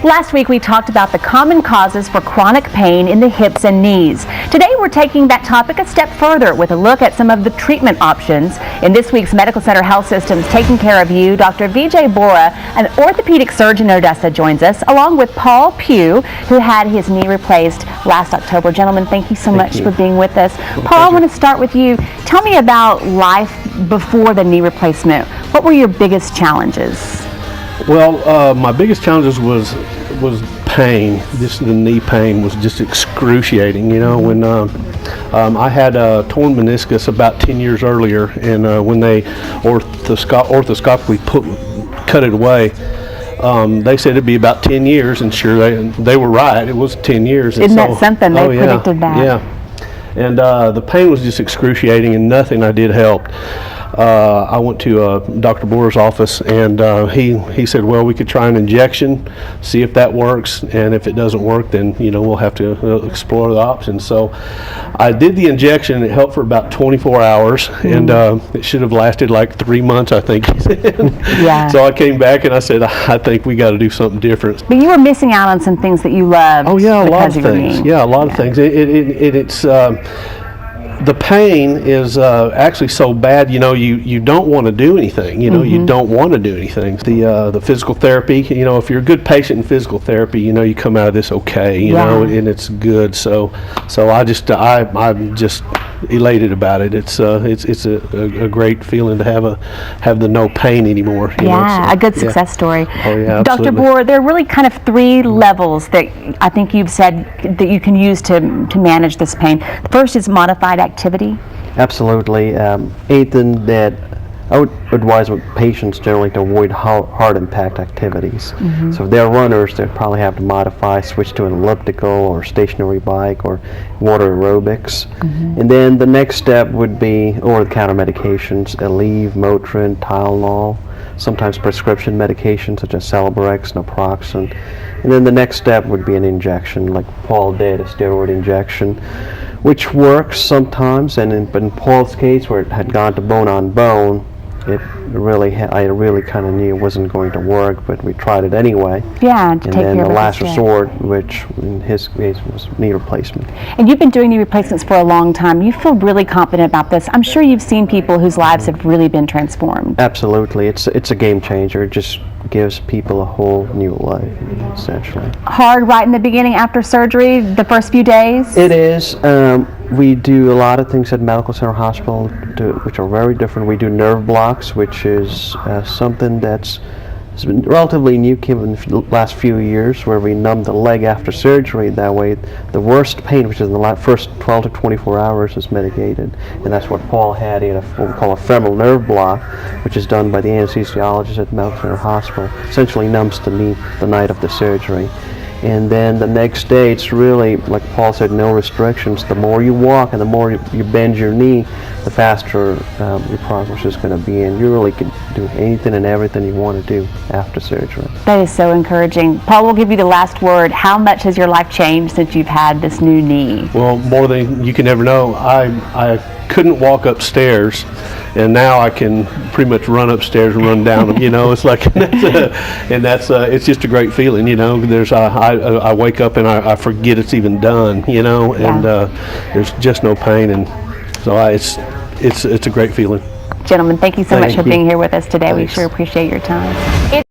Last week we talked about the common causes for chronic pain in the hips and knees. Today we're taking that topic a step further with a look at some of the treatment options. In this week's Medical Center Health Systems Taking Care of You, Dr. Vijay Bora, an orthopedic surgeon in Odessa, joins us, along with Paul Pugh, who had his knee replaced last October. Gentlemen, thank you so much for being with us. Paul, I want to start with you. Tell me about life before the knee replacement. What were your biggest challenges? Well, my biggest challenges was pain. Just the knee pain was just excruciating. You know, when I had a torn meniscus about 10 years earlier, and when they orthoscopically cut it away, they said it'd be about 10 years, and sure, they were right. It was 10 years. Isn't that something? They predicted that. Yeah, and the pain was just excruciating, and nothing I did helped. I went to Dr. Bora's office, and he said, well, we could try an injection, see if that works, and if it doesn't work, then we'll have to explore the options. So I did the injection, and it helped for about 24 hours, and it should have lasted like 3 months, I think he said. Yeah. So I came back and I said, I think we got to do something different. But you were missing out on some things that you loved. Oh yeah, a lot of your things. knee. Yeah, a lot of things. It's the pain is actually so bad, you don't want to do anything, you don't want to do anything. The physical therapy, if you're a good patient in physical therapy, you come out of this okay, you know, and it's good. So I'm just elated about it. It's a great feeling to have the no pain anymore. A good success story. Oh yeah, Dr. Bora, there are really kind of 3 levels that I think you've said that you can use to manage this pain. The first is modified activity. Absolutely. Anything that I would advise with patients generally to avoid hard impact activities. So if they're runners, they'd probably have to modify, switch to an elliptical or stationary bike or water aerobics. And then the next step would be over-the-counter medications, Aleve, Motrin, Tylenol, sometimes prescription medications such as Celebrex, Naproxen. And then the next step would be an injection, like Paul did, a steroid injection, which works sometimes, and in Paul's case, where it had gone to bone on bone, I really kind of knew it wasn't going to work, but we tried it anyway. Yeah, and then the last resort, which in his case was knee replacement. And you've been doing knee replacements for a long time. You feel really confident about this. I'm sure you've seen people whose lives have really been transformed. Absolutely, it's a game changer. It just gives people a whole new life, essentially. Hard right in the beginning after surgery, the first few days? It is. We do a lot of things at Medical Center Hospital which are very different. We do nerve blocks, which is something that's been relatively new, came in the last few years, where we numb the leg after surgery. That way the worst pain, which is in the first 12 to 24 hours, is mitigated. And that's what Paul had. He had what we call a femoral nerve block, which is done by the anesthesiologist at Medical Center Hospital. Essentially numbs the knee the night of the surgery. And then the next day, it's really, like Paul said, no restrictions. The more you walk and the more you bend your knee, the faster your progress is going to be. And you really can do anything and everything you want to do after surgery. That is so encouraging. Paul, we'll give you the last word. How much has your life changed since you've had this new knee? Well, more than you can ever know. I couldn't walk upstairs, and now I can pretty much run upstairs and run down them. It's like, it's just a great feeling. I wake up and I forget it's even done. And there's just no pain, and so it's a great feeling. Gentlemen, thank you so much for being here with us today. Thanks. We sure appreciate your time.